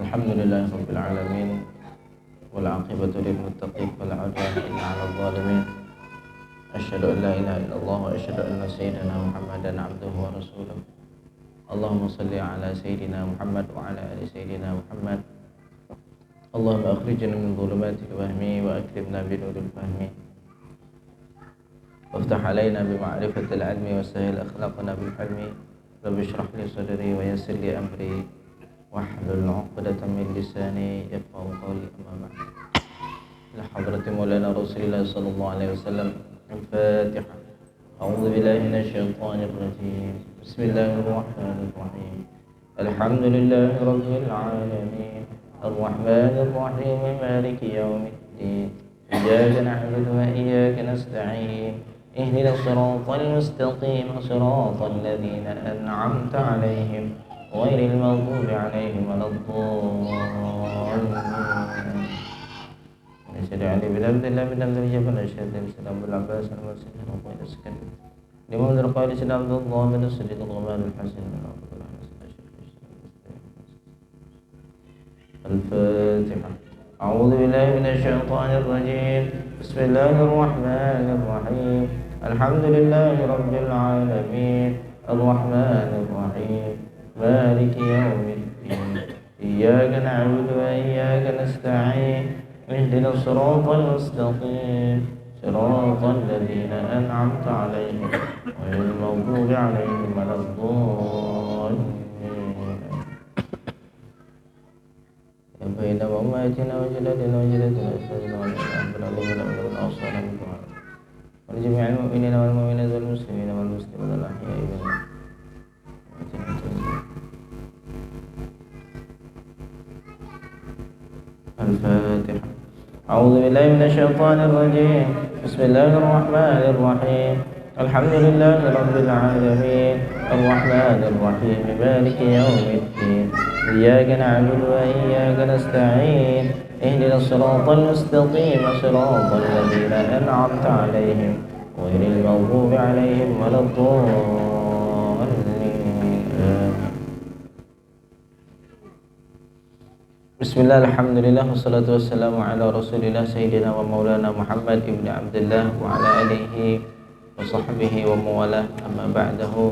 Alhamdulillahi rabbil alamin wal aqibatu lil muttaqin wala udwana illa 'alal zalimin. Asyhadu an la ilaha illallah wa asyhadu anna sayyidina Muhammadan 'abduhu wa rasuluh. Allahumma shalli 'ala sayyidina Muhammad wa 'ala ali sayyidina Muhammad. Allahumma akhrijna min dhulumatil wahmi wa akrimna bi nuril fahmi. Waftah 'alaina bi ma'rifatil 'ilmi wa sahhil akhlaqana bil hilmi. Rabbi shrah li sadri wa yassir li amri wahlul 'uqdatam min lisani yafqahu qawli. Amma ba'd. Ila hadrati Maulana Rasulillah sallallahu alaihi wasallam. Al-Fatihah. A'udzu billahi minasyaitonir rajim. Bismillahirrahmanirrahim. Alhamdulillahi rabbil alamin. Ar-Rahmanir Rahim. Maliki yaumiddin. Iyyaka na'budu wa iyyaka nasta'in. Ihdinas siratal mustaqim. Siratal ladzina an'amta 'alaihim ghairil maghdubi 'alaihim waladdallin. Asyhadu an la ilaha illallah wa asyhadu anna Muhammadan rasulullah. Liman darqali salam Allah min as-siddiq al-ghamam al-hasan al-Fatihah. A'udzu billahi minasy syaithanir rajim. Bismillahir rahmanir rahim. Alhamdulillahi rabbil alamin. Ar-Rahmanir Rahim. Maliki yaumiddin. Iyyaka na'budu wa iyyaka nasta'in. Ihdinas siratal mustaqim. Siratal ladzina an'amta 'alaihim ghairil maghdubi 'alaihim waladdallin. Ya baina ummatina wa jadatina wa jadatina sayyidina wa nabiyina wa awsana minkum wa jami'il mu'minina wal mu'minat wal muslimina wal muslimat al ahya'i minhum. Al-Fatihah. A'udzu billahi minasy syaithanir rajim. Bismillahir rahmanir rahim. Alhamdulillahi rabbil alamin. Ar-Rahmanir Rahim. Maliki yaumiddin. Iyyaka na'budu wa iyyaka nasta'in. Ihdinas siratal mustaqim. Siratal ladzina an'amta 'alaihim ghairil maghdubi 'alaihim waladdallin. Bismillah, alhamdulillah, wassalatu wassalamu ala rasulillah sayyidina wa maulana Muhammad ibn Abdullah wa ala alihi wa sahbihi wa mawalah. Amma ba'dahu.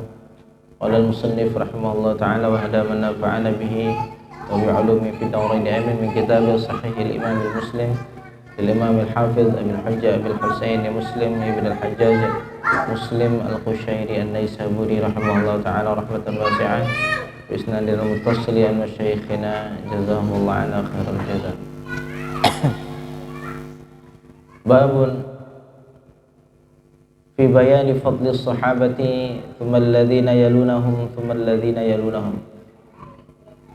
Qala al-musannif rahimahullah ta'ala wa hada man nafa'ana bihi wa bi'ulumi fi dawrain amin min kitab sahih al-imam al-muslim al-imam al-hafiz Abi al-Hujjah Abi al-Husain Muslim ibn al-Hajjaj Muslim al-Qushayri an-Naisaburi rahimahullah ta'ala rahmatan wasi'ah. Bisnadil mutasili an masyayikhina jazahumullah ala khairal jazaa. Babun fi bayani fadli sahabati thumma alladhina yalunahum thumma alladhina yalunahum.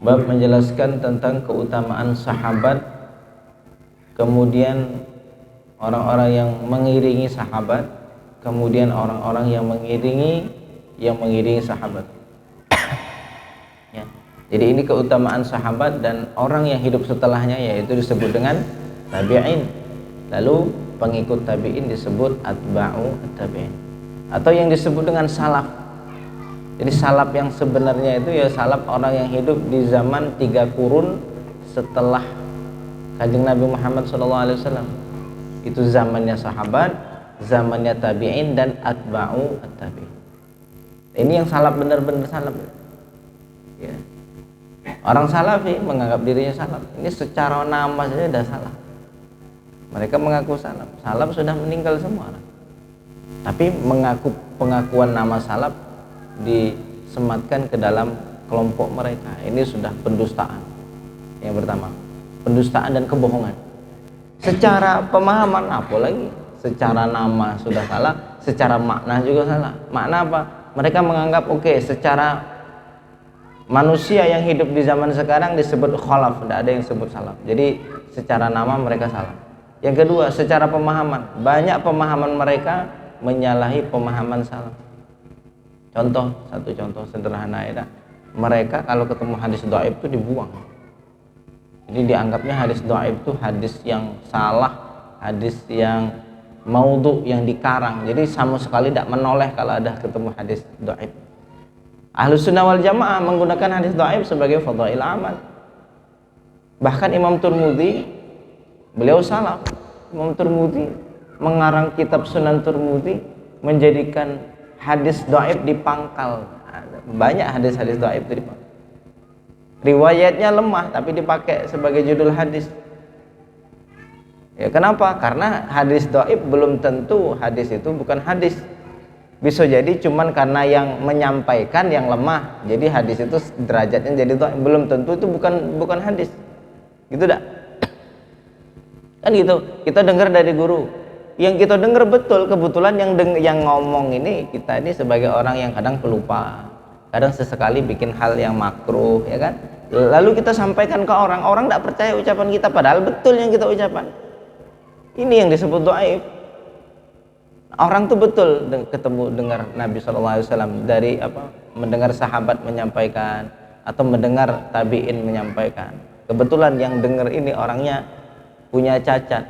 Bab menjelaskan tentang keutamaan sahabat, kemudian orang-orang yang mengiringi sahabat, kemudian orang-orang yang mengiringi sahabat. Jadi ini keutamaan sahabat dan orang yang hidup setelahnya, yaitu disebut dengan tabi'in. Lalu pengikut tabi'in disebut atba'u tabi'in, atau yang disebut dengan salaf. Jadi salaf yang sebenarnya itu ya salaf orang yang hidup di zaman 3 kurun setelah Kanjeng Nabi Muhammad SAW. Itu zamannya sahabat, zamannya tabi'in dan atba'u tabi'in. Ini yang salaf, benar-benar salaf ya. Orang salafi menganggap dirinya salaf. Ini secara nama saja sudah salah. Mereka mengaku salaf. Salaf sudah meninggal semua. Tapi pengakuan nama salaf disematkan ke dalam kelompok mereka. Ini sudah pendustaan. Yang pertama, pendustaan dan kebohongan. Secara pemahaman apalagi, secara nama sudah salah, secara makna juga salah. Makna apa? Mereka menganggap secara manusia yang hidup di zaman sekarang disebut khalaf, tidak ada yang disebut salaf. Jadi secara nama mereka salah. Yang kedua, secara pemahaman, banyak pemahaman mereka menyalahi pemahaman salaf. Satu contoh sederhana ya, mereka kalau ketemu hadis dhaif itu dibuang. Jadi dianggapnya hadis dhaif itu hadis yang salah, hadis yang maudhu, yang dikarang. Jadi sama sekali tidak menoleh kalau ada ketemu hadis dhaif. Ahlus Sunnah wal Jamaah menggunakan hadis dhaif sebagai fadhail amal. Bahkan Imam Tirmidzi beliau salaf. Imam Tirmidzi mengarang kitab Sunan Tirmidzi menjadikan hadis dhaif dipangkal. Banyak hadis-hadis dhaif itu dipangkal. Riwayatnya lemah tapi dipakai sebagai judul hadis. Ya, kenapa? Karena hadis dhaif belum tentu hadis itu bukan hadis. Bisa jadi cuman karena yang menyampaikan yang lemah. Jadi hadis itu derajatnya jadi dhaif, belum tentu itu bukan hadis. Gitu dah. Kan gitu. Kita dengar dari guru. Yang kita dengar betul, kebetulan yang ngomong ini kita ini sebagai orang yang kadang pelupa. Kadang sesekali bikin hal yang makruh, ya kan? Lalu kita sampaikan ke orang tidak percaya ucapan kita padahal betul yang kita ucapan. Ini yang disebut dhaif. Orang tuh betul ketemu dengar Nabi SAW dari mendengar sahabat menyampaikan atau mendengar tabi'in menyampaikan. Kebetulan yang dengar ini orangnya punya cacat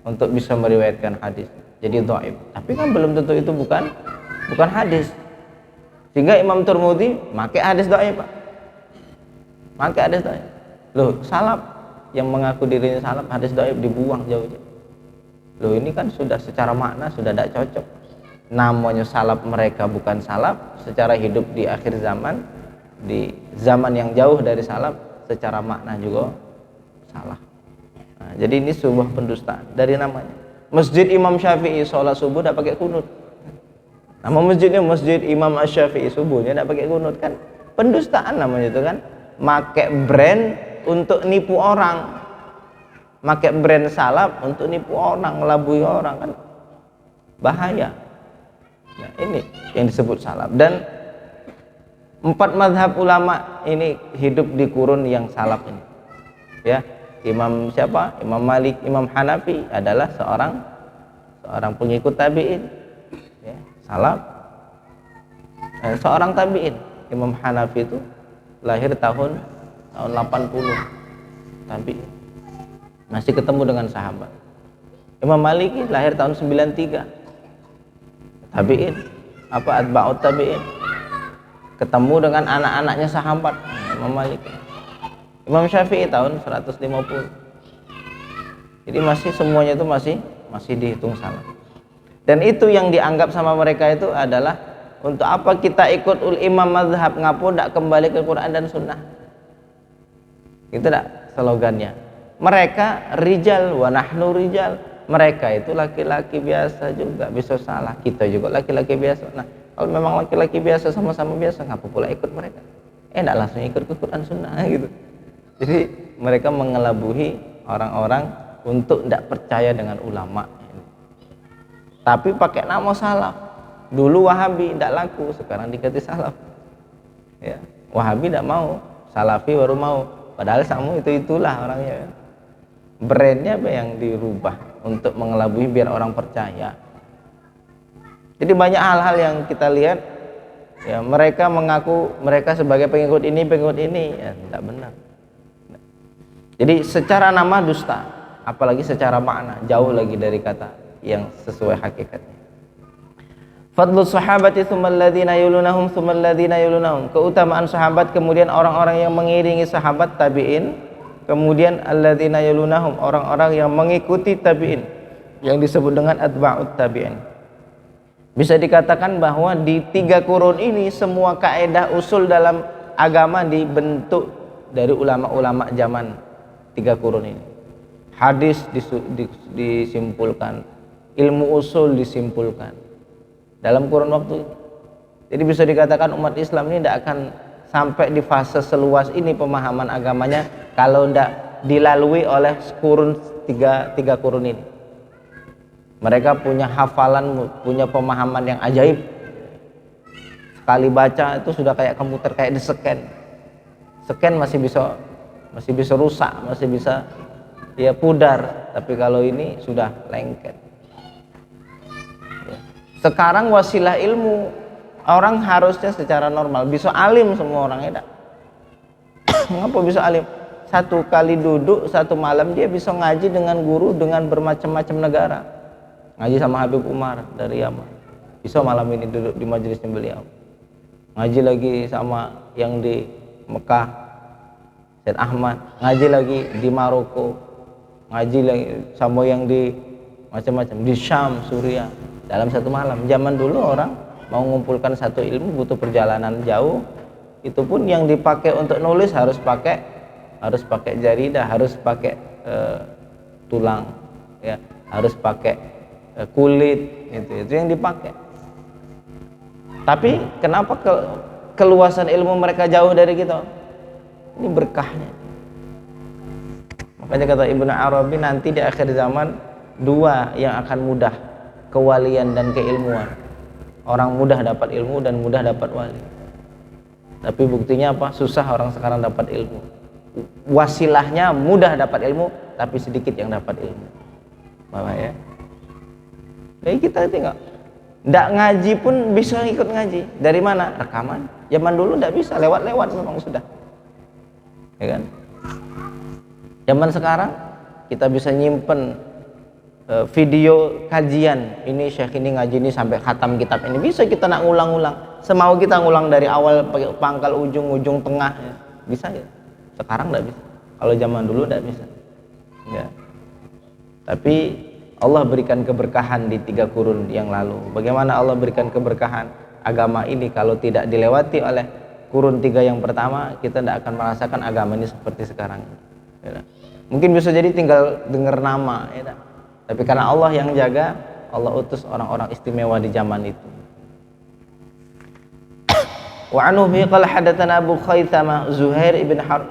untuk bisa meriwayatkan hadis. Jadi dhaif. Tapi kan belum tentu itu bukan hadis. Sehingga Imam Tirmidzi pakai hadis dhaif, Pak. Pakai hadis dhaif. Loh, salaf yang mengaku dirinya salaf hadis dhaif dibuang jauh-jauh. Loh, ini kan sudah secara makna sudah tidak cocok. Namanya salaf, mereka bukan salaf. Secara hidup di akhir zaman, di zaman yang jauh dari salaf, secara makna juga salah. Nah, jadi ini sebuah pendustaan dari namanya. Masjid Imam Syafi'i sholat subuh tidak pakai kunut. Nama masjidnya Masjid Imam Asy-Syafi'i, subuhnya tidak pakai kunut, kan pendustaan namanya itu kan. Make brand untuk nipu orang, pakai brand salaf untuk nipu orang, ngelabui orang, kan bahaya. Nah, ini yang disebut salaf. Dan 4 mazhab ulama ini hidup di kurun yang salaf ini, ya. Imam siapa? Imam Malik, Imam Hanafi adalah seorang pengikut tabi'in, ya, salaf. Seorang tabi'in. Imam Hanafi itu lahir tahun 80, tapi masih ketemu dengan sahabat. Imam Maliki lahir tahun 93, tabi'in, atba'ut tabi'in, ketemu dengan anak-anaknya sahabat. Imam Maliki. Imam Syafi'i tahun 150. Jadi masih semuanya itu masih dihitung salaf. Dan itu yang dianggap sama mereka itu adalah, untuk apa kita ikut imam mazhab, ngapo ndak kembali ke Quran dan Sunnah? Itu ndak slogannya. Mereka rijal wa nahnu rijal. Mereka itu laki-laki biasa juga bisa salah. Kita juga laki-laki biasa. Nah, kalau memang laki-laki biasa sama-sama biasa, ngapa pula ikut mereka? Ndak langsung ikut ke Quran Sunnah gitu. Jadi mereka mengelabui orang-orang untuk ndak percaya dengan ulama. Tapi pakai nama salaf. Dulu Wahabi tidak laku, sekarang diganti salaf. Ya, Wahabi tidak mau, Salafi baru mau. Padahal sama itulah orangnya. Brandnya apa yang dirubah untuk mengelabui biar orang percaya. Jadi banyak hal-hal yang kita lihat, ya, mereka mengaku mereka sebagai pengikut ini, ya tidak benar. Jadi secara nama dusta, apalagi secara makna jauh lagi dari kata yang sesuai hakikatnya. Fadlu sahabati tsummal ladzina yulunahum tsummal ladzina yulunahum. Keutamaan sahabat, kemudian orang-orang yang mengiringi sahabat tabi'in, kemudian alladzina yulunahum, orang-orang yang mengikuti tabi'in, yang disebut dengan atba'ut tabi'in. Bisa dikatakan bahwa di 3 kurun ini semua kaidah usul dalam agama dibentuk dari ulama-ulama zaman 3 kurun ini. Hadis disimpulkan, ilmu usul disimpulkan dalam kurun waktu ini. Jadi bisa dikatakan umat Islam ini tidak akan sampai di fase seluas ini pemahaman agamanya kalau tidak dilalui oleh tiga kurun ini. Mereka punya hafalan, punya pemahaman yang ajaib. Sekali baca itu sudah kayak komputer, kayak di scan masih bisa rusak, masih bisa ya pudar, tapi kalau ini sudah lengket. Sekarang wasilah ilmu, orang harusnya secara normal bisa alim semua orang, ya. Mengapa bisa alim? 1 kali duduk 1 malam dia bisa ngaji dengan guru dengan bermacam-macam negara. Ngaji sama Habib Umar dari Yaman, bisa malam ini duduk di majelisnya beliau. Ngaji lagi sama yang di Mekah, Said Ahmad ngaji lagi di Maroko, ngaji lagi sama yang di macam-macam di Syam, Suriah dalam satu malam. Zaman dulu orang mau mengumpulkan satu ilmu butuh perjalanan jauh, itu pun yang dipakai untuk nulis harus pakai jaridah, harus pakai tulang ya, harus pakai kulit, itu yang dipakai. Tapi kenapa keluasan ilmu mereka jauh dari kita? Ini berkahnya. Makanya kata Ibnu Arabi, nanti di akhir zaman dua yang akan mudah, kewalian dan keilmuan. Orang mudah dapat ilmu dan mudah dapat wali. Tapi buktinya apa? Susah orang sekarang dapat ilmu. Wasilahnya mudah dapat ilmu, tapi sedikit yang dapat ilmu. Bapak ya. Jadi kita tengok, ndak ngaji pun bisa ikut ngaji. Dari mana? Rekaman. Zaman dulu ndak bisa, lewat-lewat memang sudah. Ya kan? Zaman sekarang kita bisa nyimpen video kajian. Ini syekh ini ngaji ini sampai khatam kitab ini. Bisa kita nak ngulang-ulang. Semau kita ngulang dari awal pangkal ujung tengah. Ya. Bisa ya? Sekarang ndak bisa. Kalau zaman dulu ndak bisa. Ya. Tapi Allah berikan keberkahan di 3 kurun yang lalu. Bagaimana Allah berikan keberkahan agama ini kalau tidak dilewati oleh kurun 3 yang pertama, kita tidak akan merasakan agama ini seperti sekarang. Ya. Mungkin bisa jadi tinggal dengar nama, ya. Tapi karena Allah yang jaga, Allah utus orang-orang istimewa di zaman itu. Wa anhu bi qala hadatsana Abu Khaythama Zuhair ibn Harb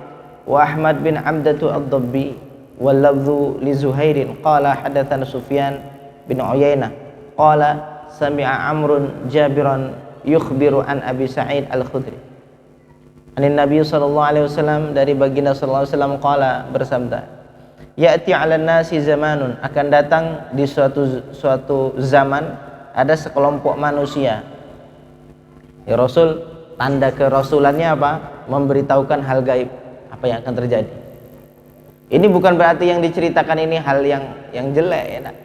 wa Ahmad bin Abdatu ad-Dabbi wal lafdhu li Zuhairin qala hadatsana Sufyan bin Uyainah qala sami'a Amrun Jabiran yukhbiru an Abi Sa'id al-Khudri anin Nabi sallallahu alaihi wasallam, dari baginda sallallahu alaihi wasallam qala, bersabda, ya'ti 'alan nasi zamanun, akan datang di suatu zaman ada sekelompok manusia. Ya Rasul, tanda kerasulannya apa? Memberitahukan hal gaib, apa yang akan terjadi. Ini bukan berarti yang diceritakan ini hal yang jelek ya, nah.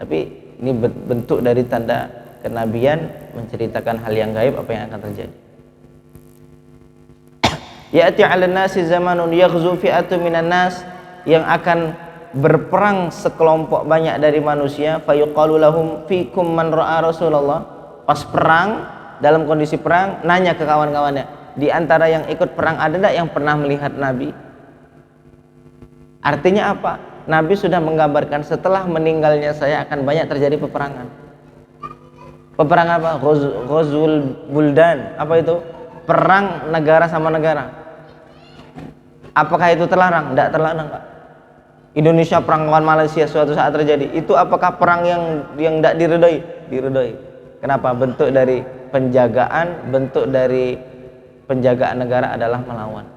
Tapi ini bentuk dari tanda kenabian, menceritakan hal yang gaib, apa yang akan terjadi. Ya'ti 'alan nasi zamanun yaghzu fi'atun minan nas, yang akan berperang sekelompok banyak dari manusia, fayuqalu lahum fikum man ra'a Rasulullah. Pas perang, dalam kondisi perang, nanya ke kawan-kawannya, di antara yang ikut perang ada enggak yang pernah melihat Nabi? Artinya apa? Nabi sudah menggambarkan setelah meninggalnya saya akan banyak terjadi peperangan. Peperangan apa? Ghazwul Buldan. Apa itu? Perang negara sama negara. Apakah itu terlarang? Tidak terlarang, Pak. Indonesia perang lawan Malaysia suatu saat terjadi. Itu apakah perang yang tidak diridhoi? Diridhoi. Kenapa? Bentuk dari penjagaan, bentuk dari penjagaan negara adalah melawan.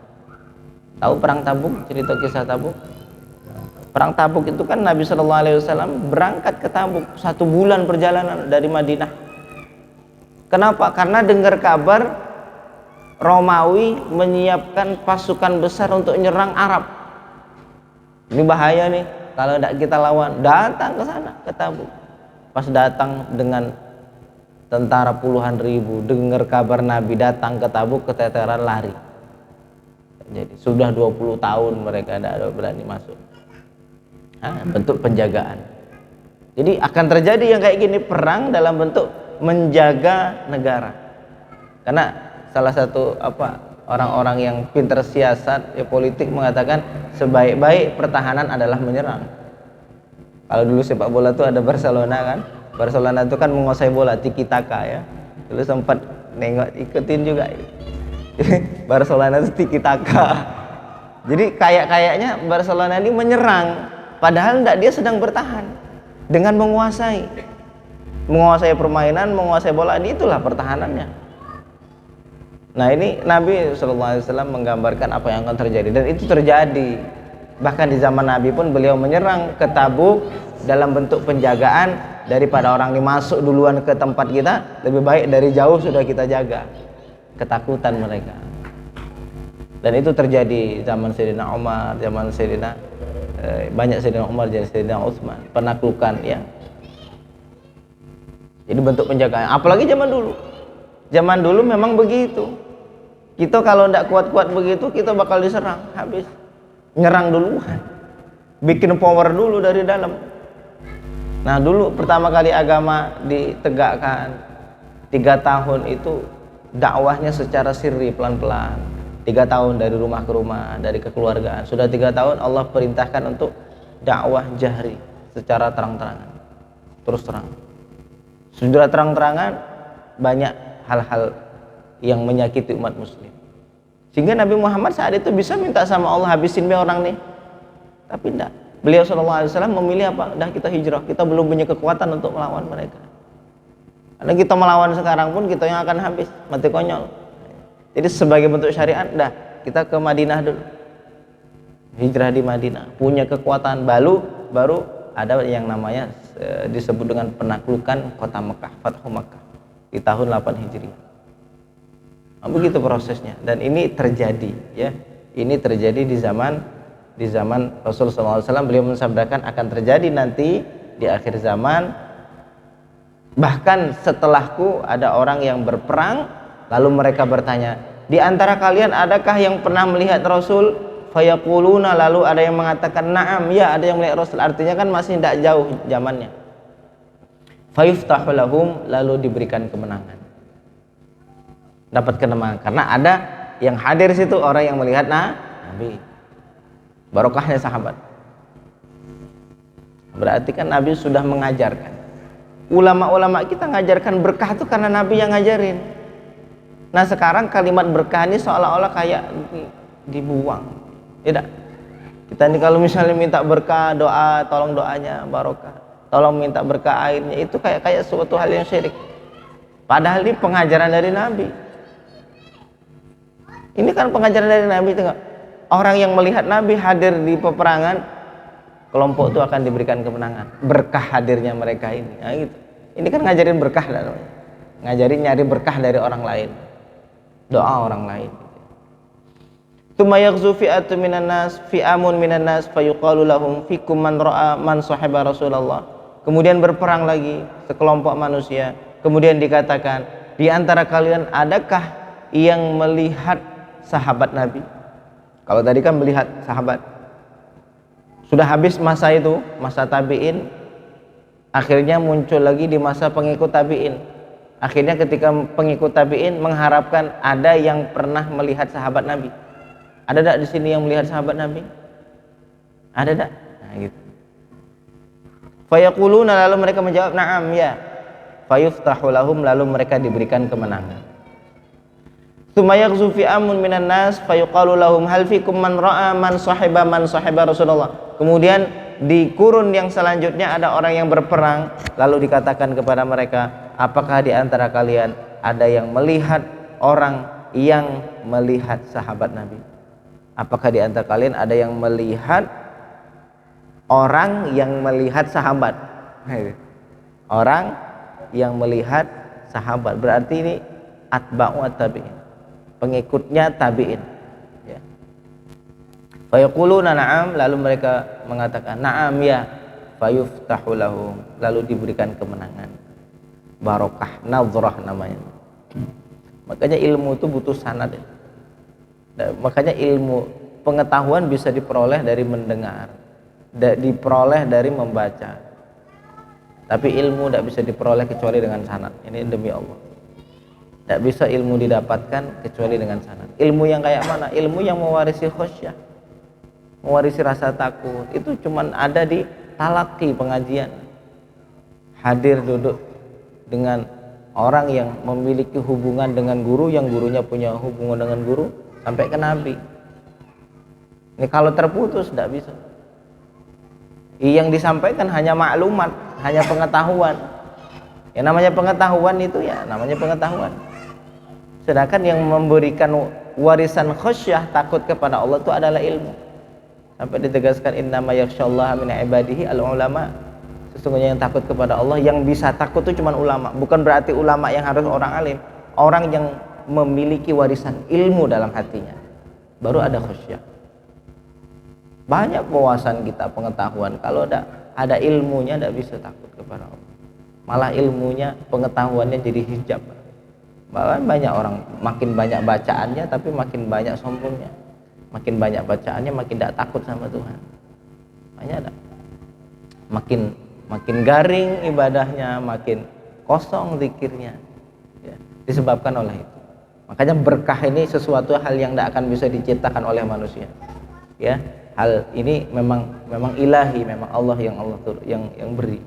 Tahu perang Tabuk? Cerita kisah Tabuk? Perang Tabuk itu kan Nabi Shallallahu Alaihi Wasallam berangkat ke Tabuk 1 bulan perjalanan dari Madinah. Kenapa? Karena dengar kabar Romawi menyiapkan pasukan besar untuk nyerang Arab. Ini bahaya nih kalau tidak kita lawan. Datang ke sana, ke Tabuk. Pas datang dengan tentara puluhan ribu, dengar kabar Nabi datang ke Tabuk, keteteran lari. Jadi sudah 20 tahun mereka tidak berani masuk. Bentuk penjagaan. Jadi akan terjadi yang kayak gini, perang dalam bentuk menjaga negara. Karena salah satu orang-orang yang pintar siasat ya politik mengatakan sebaik-baik pertahanan adalah menyerang. Kalau dulu sepak bola tuh ada Barcelona kan, Barcelona itu kan menguasai bola, tiki taka ya. Dulu sempat nengok ikutin juga. Barcelona itu tiki taka. Jadi kayaknya Barcelona ini menyerang, padahal enggak, dia sedang bertahan dengan menguasai permainan, menguasai bola. Itulah pertahanannya. Nah ini Nabi SAW menggambarkan apa yang akan terjadi, dan itu terjadi. Bahkan di zaman Nabi pun beliau menyerang ke Tabuk dalam bentuk penjagaan. Daripada orang ini masuk duluan ke tempat kita, lebih baik dari jauh sudah kita jaga. Ketakutan mereka. Dan itu terjadi zaman Sayyidina Umar, zaman banyak Sayyidina Umar, jadi Sayyidina Utsman, penaklukan ya. Jadi bentuk penjagaan. Apalagi zaman dulu. Zaman dulu memang begitu. Kita kalau tidak kuat-kuat begitu, kita bakal diserang, habis. Nyerang duluan, bikin power dulu dari dalam. Nah dulu pertama kali agama ditegakkan 3 tahun itu dakwahnya secara sirri, pelan-pelan. 3 tahun dari rumah ke rumah, dari kekeluargaan. Sudah 3 tahun Allah perintahkan untuk dakwah jahri secara terang-terangan, terus terang. Sudah terang-terangan, banyak hal-hal yang menyakiti umat muslim, sehingga Nabi Muhammad saat itu bisa minta sama Allah, habisin be orang nih, tapi tidak. Beliau SAW memilih apa? Dah kita hijrah, kita belum punya kekuatan untuk melawan mereka. Karena kita melawan sekarang pun kita yang akan habis, mati konyol. Jadi sebagai bentuk syariat, dah kita ke Madinah dulu, hijrah di Madinah, punya kekuatan, baru ada yang namanya disebut dengan penaklukan kota Mekah, Fathu Mekah di tahun 8 Hijriah. Nah, begitu prosesnya, dan ini terjadi, ya. Ini terjadi di zaman Rasulullah SAW. Beliau mensabdakan akan terjadi nanti di akhir zaman. Bahkan setelahku ada orang yang berperang, lalu mereka bertanya, di antara kalian adakah yang pernah melihat Rasul? Fayaquluna, lalu ada yang mengatakan na'am, ya ada yang melihat Rasul. Artinya kan masih tidak jauh zamannya. Fayuftahu lahum, lalu diberikan kemenangan, dapat kemenangan karena ada yang hadir situ, orang yang melihat Nabi. Barokahnya sahabat. Berarti kan Nabi sudah mengajarkan. Ulama-ulama kita ngajarkan berkah itu karena Nabi yang ngajarin. Nah sekarang kalimat berkah ini seolah-olah kayak dibuang. Tidak. Kita ini kalau misalnya minta berkah, doa, tolong doanya barokah, tolong minta berkah airnya, itu kayak suatu hal yang syirik. Padahal ini pengajaran dari Nabi. Ini kan pengajaran dari Nabi. Tengok, orang yang melihat Nabi hadir di peperangan, kelompok itu akan diberikan kemenangan. Berkah hadirnya mereka ini. Nah, gitu. Ini kan ngajarin berkah, ngajarin nyari berkah dari orang lain, doa orang lain. Tsumma yaghzu fi'atun minan nas, fi'amun minan nas, fayuqalu lahum fikum man ra'a man sahiba Rasulullah. Kemudian berperang lagi sekelompok manusia. Kemudian dikatakan, di antara kalian adakah yang melihat sahabat Nabi? Kalau tadi kan melihat sahabat. Sudah habis masa itu, masa tabi'in. Akhirnya muncul lagi di masa pengikut tabi'in. Akhirnya ketika pengikut tabi'in mengharapkan ada yang pernah melihat sahabat Nabi. Ada tak di sini yang melihat sahabat Nabi? Ada tak? Nah, gitu. Fayaquluna, lalu mereka menjawab na'am, ya. Fayuftahu lahum, lalu mereka diberikan kemenangan. Tsumma yaghzu fi amun minan nas fayuqalu lahum hal fikum man ra'a man sahiba Rasulullah. Kemudian di kurun yang selanjutnya ada orang yang berperang, lalu dikatakan kepada mereka, apakah di antara kalian ada yang melihat orang yang melihat sahabat Nabi? Apakah di antara kalian ada yang melihat orang yang melihat sahabat? Orang yang melihat sahabat, berarti ini atba'u tabi'in, pengikutnya tabi'in, ya. Fayaquluna na'am, lalu mereka mengatakan na'am, ya. Fayuftahu lahum, lalu diberikan kemenangan, barokah, nadhrah namanya. Makanya ilmu itu butuh sanad, ya. Makanya ilmu pengetahuan bisa diperoleh dari mendengar, diperoleh dari membaca, tapi ilmu tidak bisa diperoleh kecuali dengan sanad. Ini demi Allah, tidak bisa ilmu didapatkan kecuali dengan sanad. Ilmu yang kayak mana? Ilmu yang mewarisi khasyah, mewarisi rasa takut, itu cuman ada di talaqi, pengajian, hadir duduk dengan orang yang memiliki hubungan dengan guru, yang gurunya punya hubungan dengan guru, sampai ke Nabi. Ini kalau terputus tidak bisa. Yang disampaikan hanya maklumat, hanya pengetahuan. Yang namanya pengetahuan itu ya namanya pengetahuan. Sedangkan yang memberikan warisan khasyah, takut kepada Allah, itu adalah ilmu. Sampai ditegaskan innama yakhsyallaha min ibadihi al-ulama. Sesungguhnya yang takut kepada Allah, yang bisa takut itu cuma ulama. Bukan berarti ulama yang harus orang alim. Orang yang memiliki warisan ilmu dalam hatinya, baru ada khasyah. Banyak wawasan kita, pengetahuan, kalau ada ilmunya tidak bisa takut kepada Allah. Malah ilmunya, pengetahuannya jadi hijab. Bahkan banyak orang makin banyak bacaannya tapi makin banyak sombongnya. Makin banyak bacaannya makin tidak takut sama Tuhan. Banyak ada. Makin garing ibadahnya, makin kosong zikirnya. Ya, disebabkan oleh itu. Makanya berkah ini sesuatu hal yang tidak akan bisa diciptakan oleh manusia. Ya, hal ini memang ilahi, memang Allah yang beri.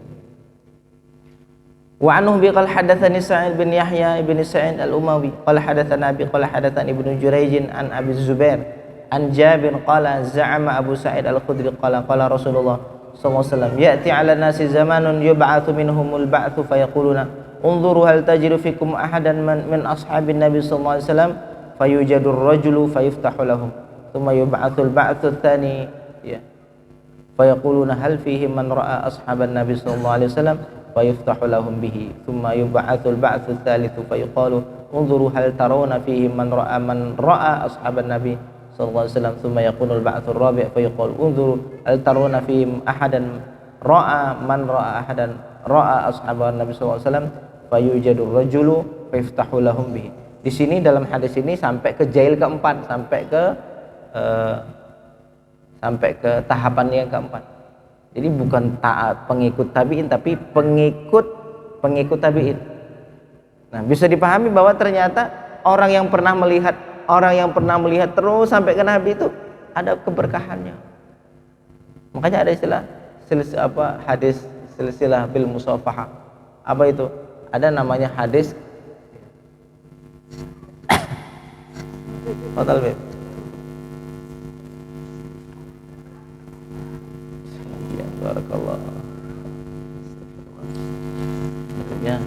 Wa anhu bi qala hadatsani Sa'id bin Yahya bin Sa'id al-Umawi qala hadatsana Abi qala hadatsani Ibnu Jurayj an Abi Zubair an Jabir qala za'ama Abu Sa'id al-Khudri qala qala Rasulullah sallallahu alaihi wasallam ya'ti 'ala nasi zamanun yub'atsu minhumul ba'tsu fayaquluna unzuru hal tajidu fikum ahadan min ashabin nabi sallallahu alaihi wasallam fayujadur rajulu fayuftahu lahum thumma yub'atsul ba'tsu tsani ya fayaquluna hal fihi man ra'a ashaban nabi sallallahu alaihi wasallam fayuftahu lahum bihi thumma yub'atsul ba'tsu tsalitsu fayuqalu unzuru hal tarawna fihi man ra'a ashaban nabi sallallahu alaihi wasallam thumma yakunul ba'tsul rabi' fayuqalu unzuru hal tarawna fihi ahadan ra'a ashaban nabi sallallahu alaihi wasallam fayujadur rajulu fayuftahu lahum bihi. Di sini dalam hadis ini sampai ke jail keempat, sampai ke tahapan yang keempat. Jadi bukan taat pengikut tabi'in tapi pengikut tabi'in. Nah, bisa dipahami bahwa ternyata orang yang pernah melihat terus sampai ke Nabi itu ada keberkahannya. Makanya ada istilah hadis silsilah bil musafahah. Apa itu? Ada namanya hadis total beb. Barakallah. Ya.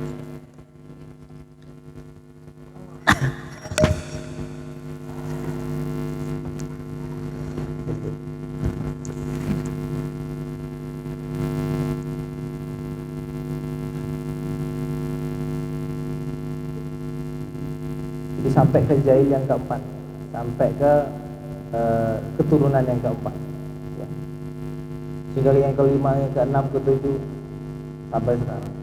Jadi sampai ke jail yang keempat, sampai ke keturunan yang keempat. Sehingga yang kelima, yang keenam, ketujuh sampai sekarang.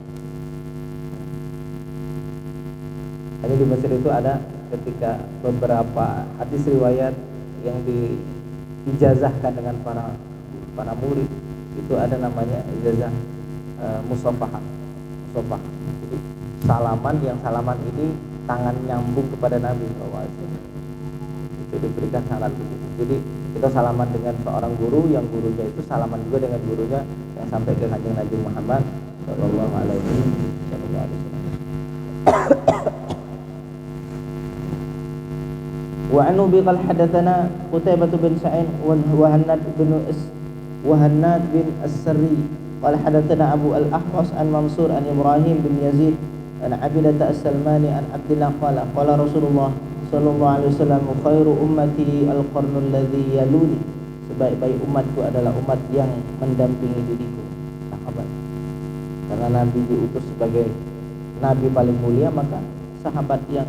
Hanya di Mesir itu ada ketika beberapa hadis riwayat yang diijazahkan dengan para murid itu ada namanya ijazah musafah. Jadi salaman ini tangan nyambung kepada Nabi SAW. Itu diberikan salam begitu. Jadi kita salaman dengan seorang guru, yang gurunya itu salaman juga dengan gurunya yang sampai ke Kanjeng Nabi Muhammad sallallahu alaihi wasallam. Wa anhu bi qal hadatsana Qutaibah bin Sa'id wa Hannad bin As-Sarri qala hadatsana Abu al-Ahwas an Mansur an Ibrahim bin Yazid an Abidah as-Salmani an Abdullah qala Rasulullah sallallahu alaihi wasallam khairu ummati al-qarnul ladzi yaluni, sebaik-baik umatku adalah umat yang mendampingi diriku, sahabat. Karena Nabi diutus sebagai nabi paling mulia, maka sahabat yang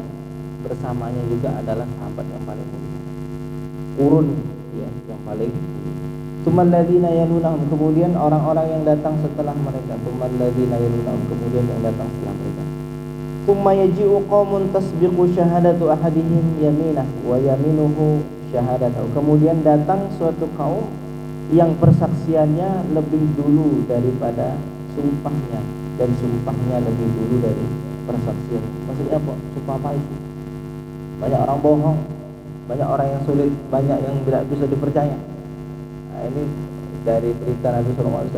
bersamanya juga adalah sahabat yang paling mulia, kurun ya yang paling mulia. Tsummal ladzina yalunahum, kemudian orang-orang yang datang setelah mereka. Tsummal ladzina yalunahum, kemudian yang datang setelah mereka. Tsumma yaji'u qaumun tasbiqu syahadatu ahadihim yaminah wa yaminuhu syahadatahu. Kemudian datang suatu kaum yang persaksiannya lebih dulu daripada sumpahnya, dan sumpahnya lebih dulu dari persaksian. Maksudnya apa? Sumpah apa itu? Banyak orang bohong, banyak orang yang sulit, banyak yang tidak bisa dipercaya. Nah, ini dari berita Nabi SAW.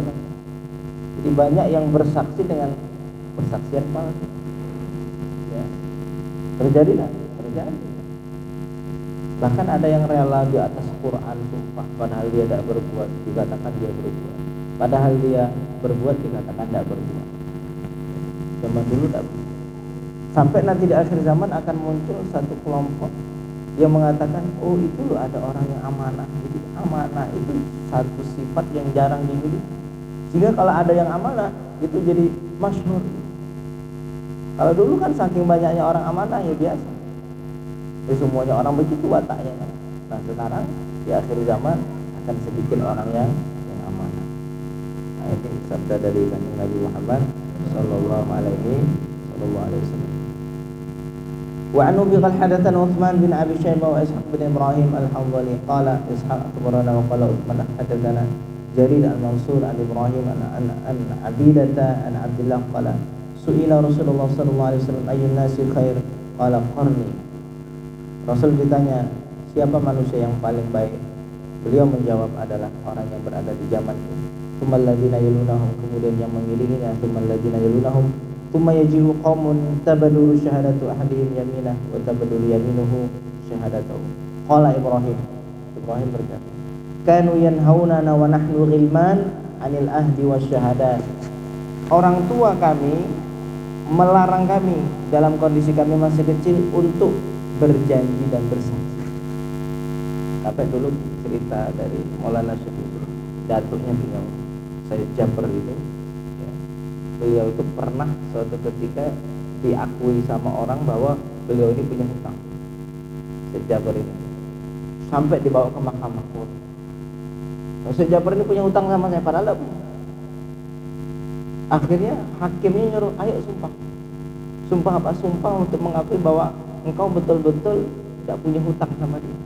Jadi banyak yang bersaksi dengan persaksian palsu. Ya. Terjadi. Bahkan ada yang rela di atas Quran sumpah, padahal dia tidak berbuat, dikatakan dia berbuat. Padahal dia berbuat, dikatakan tidak berbuat. Zaman dulu tidak berbuat. Sampai nanti di akhir zaman akan muncul satu kelompok yang mengatakan, oh itu loh ada orang yang amanah. Jadi amanah itu satu sifat yang jarang dimiliki. Sehingga kalau ada yang amanah itu jadi masyhur. Kalau dulu kan saking banyaknya orang amanah ya biasa. Semuanya orang begitu wataknya kan. Nah sekarang di akhir zaman akan sedikit orang yang amanah. Nah ini sabda dari Nabi Muhammad Sallallahu Alaihi Wasallam. Wa an Abi qala hadatsana Utsman bin Abi Syaibah wa Ishaq bin Ibrahim al-Hanbali qala Ishaq akhbarana wa qala Utsman hadatsana Jarir al-Mansur an Ibrahim an Abidata an Abdullah qala su'ila Rasulullah sallallahu alaihi wasallam ayyun nasi khair qala qarni. Rasul ditanya siapa manusia yang paling baik, beliau menjawab adalah orang yang berada di zamanku. Tsummal ladzina yalunahum, kemudian yang mengelilinginya, tsummal ladzina yalunahum, tsumma yaji'u qaumun tabadulu syahadatu ahadihim yaminah wa tabadulu yaminuhu syahadatahu. Qala Ibrahim berkata, kanu yanhaunana wa nahnu ghilman 'anil ahdi wasyahadat. Orang tua kami melarang kami dalam kondisi kami masih kecil untuk berjanji dan bersaksi. Sampai dulu cerita dari Maulana Syekh datuknya beliau Sayyid Jabir itu ya, beliau itu pernah suatu ketika diakui sama orang bahwa beliau ini punya hutang. Sayyid Jabir ini sampai dibawa ke mahkamah Quran. Sayyid Jabir ini punya hutang sama saya, padahal tidak punya. Akhirnya hakimnya nyuruh, ayo sumpah. Sumpah apa? Sumpah untuk mengakui bahwa engkau betul-betul tidak punya hutang sama dia.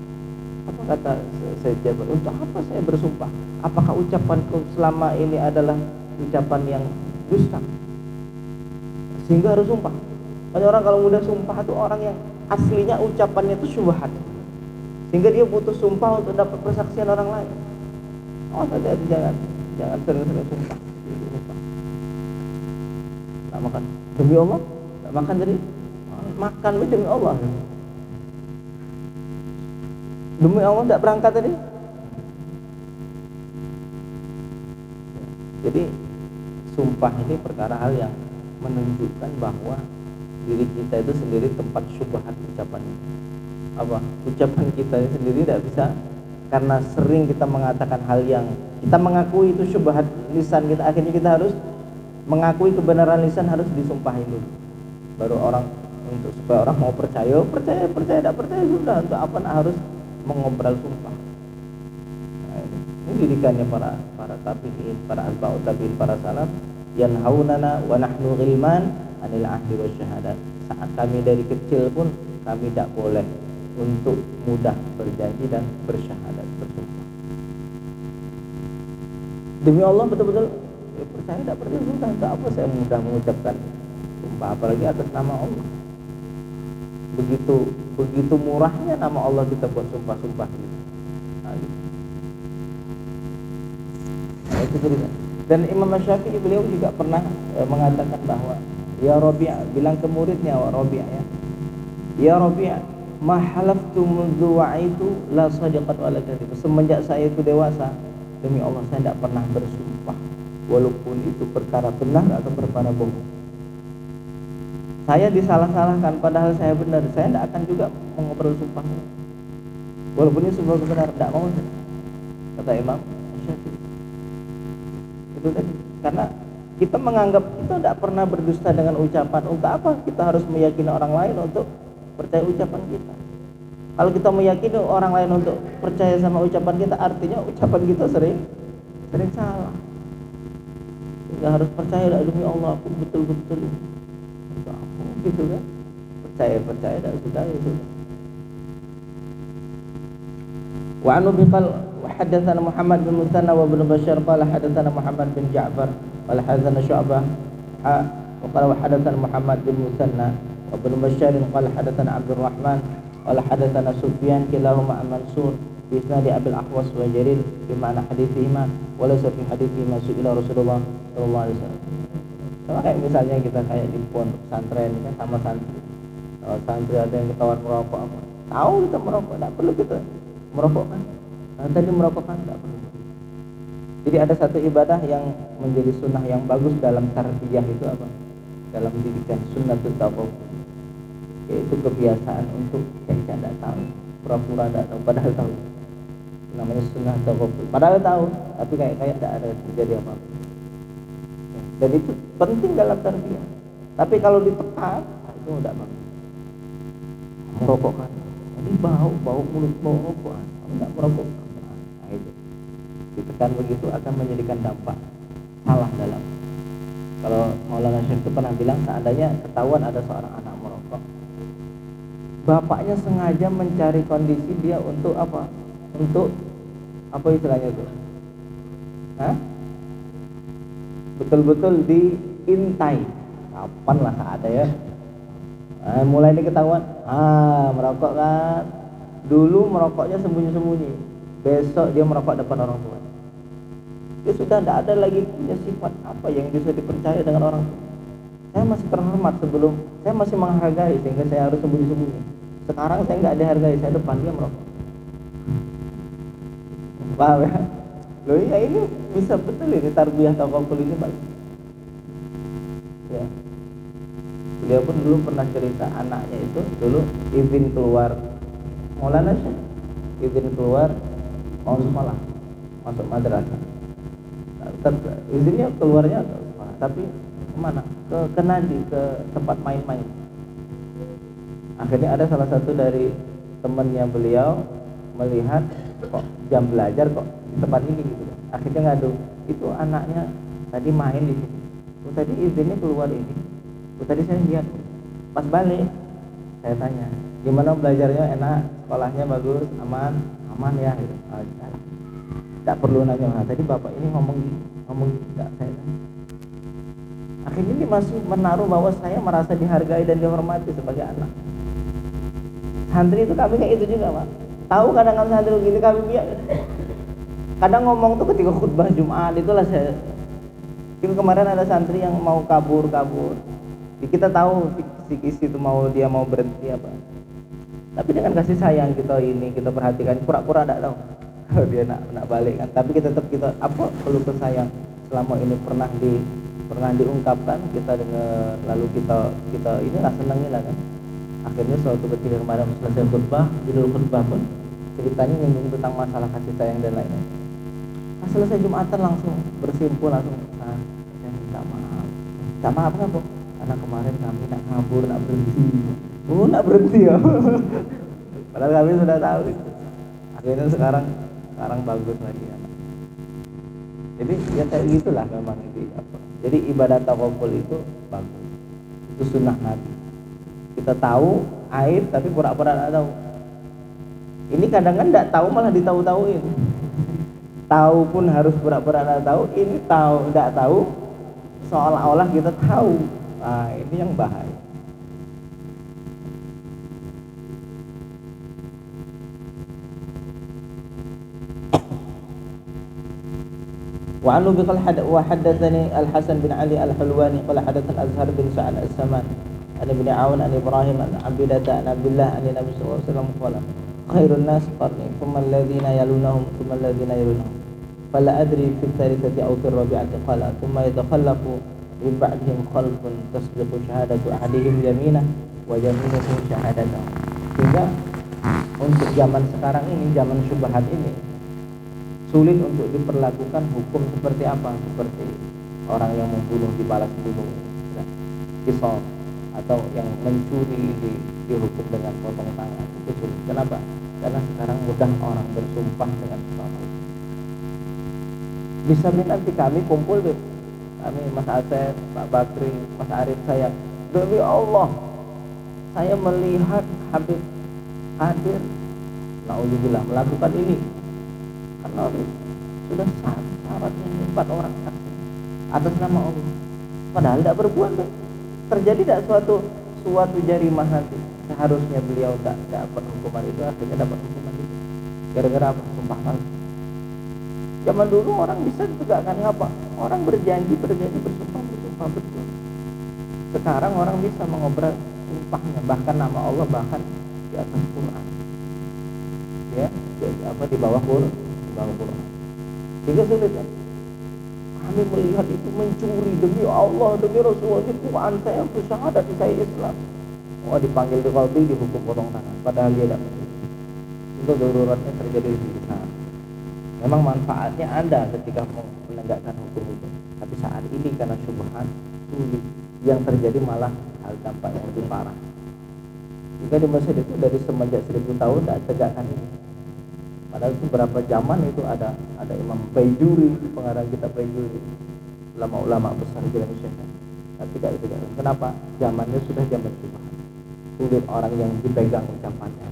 Apa kata Sayyid Jabir? Untuk apa saya bersumpah? Apakah ucapanku selama ini adalah ucapan yang dusta sehingga harus sumpah? Banyak orang kalau mudah sumpah itu orang yang aslinya ucapannya itu syubhat, sehingga dia butuh sumpah untuk dapat persaksian orang lain. Oh, hati-hati, jangan sering-sering sumpah. Tak makan demi Allah, tak makan jadi makan demi Allah. Demi Allah tidak berangkat tadi. Jadi sumpah ini perkara hal yang menunjukkan bahwa diri kita itu sendiri tempat syubhat ucapannya. Apa? Ucapan kita sendiri tidak bisa, karena sering kita mengatakan hal yang kita mengakui itu syubhat lisan kita, akhirnya kita harus mengakui kebenaran lisan, harus disumpahin dulu. Baru orang, untuk supaya orang mau percaya, tidak percaya sudah, untuk apa harus mengobrol sumpah. Nah, ini didikannya para tabi'in, para atba'ut tabi'in, para salaf, yanhaunana wa nahnu ghilman 'anil ahdi wasyahadat. Saat kami dari kecil pun kami tidak boleh untuk mudah berjanji dan bersyahadat, bersumpah. Demi Allah betul-betul percaya, tidak percaya sudah, untuk apa saya mudah mengucapkan sumpah, apalagi atas nama Allah. Begitu murahnya nama Allah kita buat sumpah-sumpah gitu. Nah, itu cerita. Dan Imam Syafi'i beliau juga pernah mengatakan bahwa ya Rabi', bilang ke muridnya Rabi' ya Rabi', ma halaftu mundu wa'aitu la sadiqat wala kadhib. Semenjak saya itu dewasa, demi Allah saya tidak pernah bersumpah walaupun itu perkara benar atau perkara bohong. Saya disalah-salahkan padahal saya benar, saya tidak akan juga mengobrol sumpah walaupun ini sebuah kebenaran, tidak mau, kata Imam Syafi'i. Itu tadi, karena kita menganggap kita tidak pernah berdusta dengan ucapan. Untuk apa kita harus meyakini orang lain untuk percaya ucapan kita? Kalau kita meyakini orang lain untuk percaya sama ucapan kita, artinya ucapan kita sering salah. Kita harus percaya, demi Allah aku betul-betul gitu kan, percaya dan sudah itu. Wa anu biqal hadatsana Muhammad bin Musanna wa ibn Bashar qala hadatsana Muhammad bin Ja'far qala hadatsana Syu'bah wa qala hadatsana Muhammad bin Musanna wa ibn Bashar qala hadatsana Abdul Rahman qala hadatsana Sufyan kilahuma an Mansur bi isnad Abil Ahwas wa Jarir bi ma'na haditsihima wa laysa fi haditsihima su'ila Rasulullah sallallahu alaihi wasallam. Sama kayak misalnya kita kayak di pondok pesantren kan, sama santri. Kalau santri ada yang ketahuan merokok, apa? Tahu kita merokok, tidak perlu kita merokok kan. Nah, tadi merokok kan tidak perlu. Jadi ada satu ibadah yang menjadi sunnah yang bagus dalam tarbiyah itu apa? Dalam didikan sunnatul tawaf, yaitu kebiasaan untuk kayak tidak tahu, pura-pura tidak tahu, padahal tahu. Namanya sunnah tawaf. Padahal tahu, tapi kayak tidak ada terjadi apa-apa. Dan itu penting dalam tarbiyah. Tapi kalau ditekan, itu tidak bagus. Merokok kan, ini bau mulut bau rokok, tidak merokok. Nah, itu ditekan begitu akan menjadikan dampak salah dalam. Kalau Maulana Syekh itu pernah bilang, seandainya ketahuan ada seorang anak merokok, bapaknya sengaja mencari kondisi dia untuk apa? Untuk apa istilahnya itu? Hah? Betul-betul diintai. Kapan lah ada ya? Mulai ini ketahuan, merokok kan. Dulu merokoknya sembunyi-sembunyi, besok dia merokok depan orang tua. Dia sudah tidak ada lagi punya sifat apa yang bisa dipercaya dengan orang tua. Saya masih terhormat sebelum, saya masih menghargai sehingga saya harus sembunyi-sembunyi. Sekarang saya nggak dihargai, saya depan dia merokok. Paham ya? Loh iya, ini bisa betul ini tarbiyah tawakul ini bagus. Ya. Beliau pun dulu pernah cerita anaknya itu dulu izin keluar Maulana Syekh, izin keluar mau sekolah, masuk madrasah. Izinnya keluarnya ke sekolah, tapi kemana? Ke Nadi, ke tempat main-main. Akhirnya ada salah satu dari temannya beliau melihat kok jam belajar kok di tempat ini gitu. Akhirnya ngadu, itu anaknya tadi main di sini. Tadi izinnya keluar ini. Tadi saya lihat pas balik, saya tanya, gimana belajarnya, enak, sekolahnya bagus, aman ya gitu. Tidak perlu nanya, tadi bapak ini ngomong tidak, saya tanya. Akhirnya ini masih menaruh bahwa saya merasa dihargai dan dihormati sebagai anak. Santri itu kami kayak itu juga, Pak. Tahu kadang-kadang santri begini kami biar kadang ngomong tuh ketika khutbah Jumat itulah saya. Itu kemarin ada santri yang mau kabur. Kita tahu kisi-kisi itu dia mau berhenti apa. Tapi dengan kasih sayang kita perhatikan, pura-pura tidak tahu kalau dia nak balik kan. Tapi kita apa perlu kesayang selama ini pernah diungkapkan, kita dengar, lalu kita inilah senangilah kan. Akhirnya suatu ketika kemarin selesai khutbah, judul khutbah pun ceritanya nyinggung tentang masalah kasih sayang dan lainnya. Pas selesai Jumatan langsung bersimpul langsung, saya minta maaf. Minta maaf kan, Bu? Karena kemarin kami nak kabur, nak berhenti. Nak berhenti ya. Padahal kami sudah tahu itu. Akhirnya sekarang bagus lagi ya. Jadi ya kayak gitulah memang itu apa. Jadi ibadah tawakul itu bagus. Itu sunnah Nabi. Kita tahu aib tapi pura-pura tidak tahu. Ini kadang-kadang tidak tahu malah ditahu-tahuin. Tahu pun harus pura-pura tidak tahu. Ini tahu tidak tahu seolah-olah kita tahu. Nah, ini yang bahaya. Wa anu biqal wa haddatsani Al-Hasan bin Ali Al-Hulwani qala hadatsana Azhar bin Sa'ad As-Saman an Ibn Aun an Ibrahim an Abidata an Abdullah an Nabi sallallahu alaihi wasallam qala khairun nas qarni thumma alladhina yalunahum thumma alladhina yalunahum fala adri fi thalithati aw fi rabi'ati qala thumma yatakhallafu min ba'dihim khalfun tasbiqu syahadatu ahadihim yaminah wa yaminuhu syahadatahu. Sehingga untuk zaman sekarang ini, zaman syubhat ini, sulit untuk diperlakukan hukum seperti apa? Seperti orang yang membunuh dibalas bunuh, qisas, atau yang mencuri dihukum dengan potong tangan. Itu sulit. Kenapa? Karena sekarang mudah orang bersumpah dengan sesuatu. Bisa nanti kami kumpul deh, kami Mas Asep, Pak Bakri, Mas Arif, saya, demi Allah saya melihat Habib hadir, naudzubillah, melakukan ini. Karena sudah syaratnya 4 orang saksi atas nama Allah, padahal tidak berbuat. Terjadi tidak suatu jarimah nanti, seharusnya beliau tidak dapat hukuman itu, akhirnya dapat hukuman itu gara-gara apa? Sumpah palsu. Zaman dulu orang bisa ditegakkan apa? Orang berjanji bersumpah betul. Sekarang orang bisa mengobrol sumpahnya, bahkan nama Allah, bahkan di atas Quran, ya, di bawah Quran. Sehingga sulit ya. Kami melihat itu mencuri demi Allah, demi Rasulullah, itu Quran saya, syahadat saya Islam. Dipanggil di qadhi, dihukum potong tangan, padahal dia tidak mencuri. Itu daruratnya terjadi di sana. Memang manfaatnya ada ketika menegakkan hukum itu, tapi saat ini karena syubhat sulit, yang terjadi malah hal dampak yang lebih parah. Jika di Mesir itu dari semenjak 1000 tahun tidak tegakkan ini. Padahal itu berapa zaman itu ada Imam Baijuri, pengarang kitab Baijuri, ulama-ulama besar di Indonesia, tapi tidak ditegakkan. Kenapa? Zamannya sudah zaman syubhat. sulit orang yang dipegang ucapannya.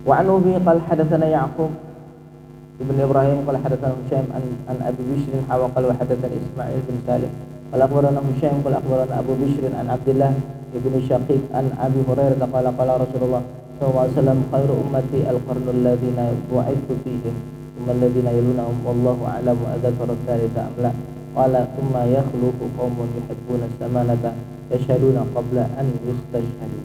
Wa an Ubi qala hadatsana Ya'qub ibn Ibrahim qala hadatsana Hisham an Abi Bishr wa qala hadatsana Ismail bin Salih qala akhbarana Hisham qala akhbarana Abu Bishr an Abdullah ibn Shaqiq an Abi Hurairah qala qala Rasulullah sallallahu alaihi wasallam khairu ummati al-qarnu alladhina bu'ithtu fihim thumma alladhina yalunahum wallahu a'lamu adzakara tsalitsa am la qala thumma yakhluqu qaumun yuhibbuna as-samanata yashhaduna qabla an yustashhadu.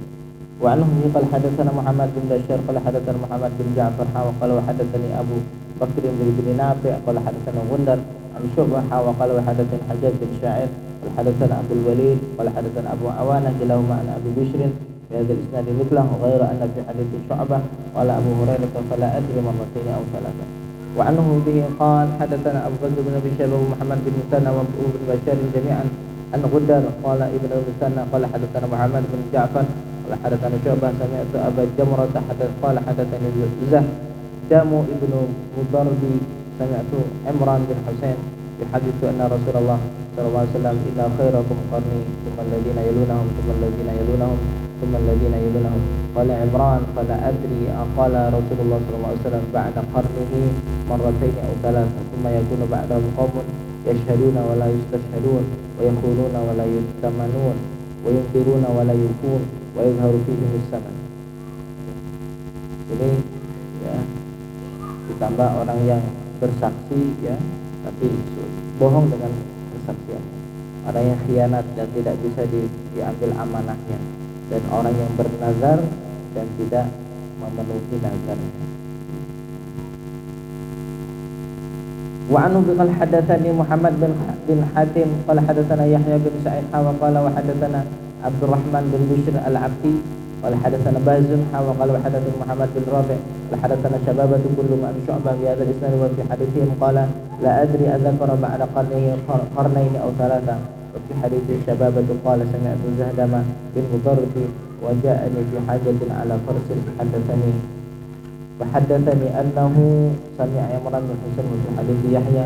Wa anhu qala hadatsana Muhammad bin Bashar qala hadatsana Muhammad bin Ja'far wa qala hadatsani Abu Bakr bin Nafi' qala hadatsana Gundar an Syu'bah wa qala hadatsani Hajjaj bin Sya'ir qala hadatsana Abdul Walid qala hadatsana Abu Awanah kilahuma an Abi Bishr بهذا الإسناد مثله غير أن في حديث شعبة قال أبو هريرة فلا أدري مرتين أو ثلاثة. وعنه به قال حدثنا أبو بكر بن أبي شيبة ومحمد بن مثنى وابن بشار جميعا أن غدر قال ابن مثنى قال حدثنا محمد بن جعفر قال حدثنا شعبة سمعت أبا جمرة قال حدثني زهدم ابن مضربي سمعت عمران بن حسين يحدث أن رسول الله صلى الله عليه وسلم إن خيركم قرني ثم الذين يلونهم ثم الذين يلونهم ثم الذين يلونهم. قال عمران فلا أدري قال رسول الله صلى الله عليه وسلم بعد قرنه مرتين أو ثلاثة ثم يكون بعدهم قوم يشهدون ولا يستشهدون ويخونون ولا يؤتمنون وينكرون ولا يوفون ويظهر فيهم السمن. Ini ya ditambah orang yang bersaksi ya tapi bohong dengan kesaksian, orang yang khianat dan tidak bisa diambil amanahnya, dan orang yang bernazar dan tidak memenuhi nazarnya. Wa anhu qala hadatsani Muhammad bin Hatim qala hadatsana Yahya bin Sa'id wa qala wa hadatsana Abdurrahman bin Bishr al-Abdi qala hadatsana Bazun wa qala wa hadatsana Muhammad bin Rabi' qala hadatsana Syababatu kullu man Syu'bah bi hadzal isnad wa fi haditsihim qala la adri adzakara ba'da qarnayn aw thalatha. وفي حديث الشبابة قال سمعت زهدم بن مضرب وجاءني في حاجة على فرس وحدثني أنه سمع عمران بن حسين وفي حديث يحيى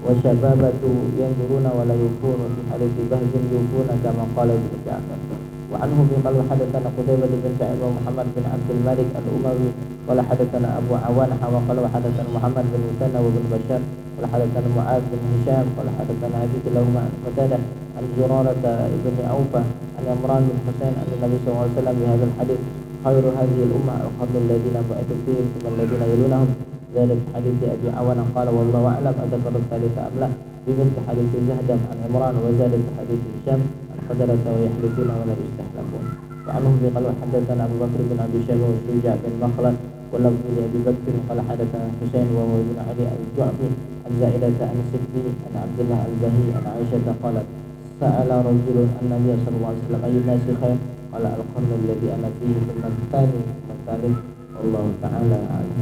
وشبابة ينظرون ولا يوفون وفي حديث بهز يوفون كما قال ابن جعفر. وعنه قال حدثنا قتيبة بن سعيد ومحمد بن عبد الملك الأموي قال حدثنا أبو عوان وقال حدثنا محمد بن مثنى وابن بشار قال حدثنا معاذ بن هشام قال حدثنا أبي كلاهما عن قتادة عن زرارة بن أوفى عن عمران بن حسين أن النبي صلى الله عليه وسلم بهذا الحديث خير هذه الأمة القرن الذين بعثوا فيهم ثم الذين يلونهم. ذلك حديث أبي عوان قال والله أعلم أذكر الثالث أم لا بمثل حديث زهدم عن عمران وزاد في حديث هشام عن قتادة ويحلفون ولا يستحلفون. وعنه قال حدثنا أبو بكر بن أبي شيبة وشجاع بن مخلد واللفظ لأبي بكر قال حدثنا حسين وهو ابن علي الجعفي عن زائدة عن سدي عن عبد الله البهي عن عائشة قالت سأل رجل النبي صلى الله عليه وسلم أي الناس خير قال القرن الذي أنا فيه ثم الثاني ثم الثالث والله تعالى أعلم.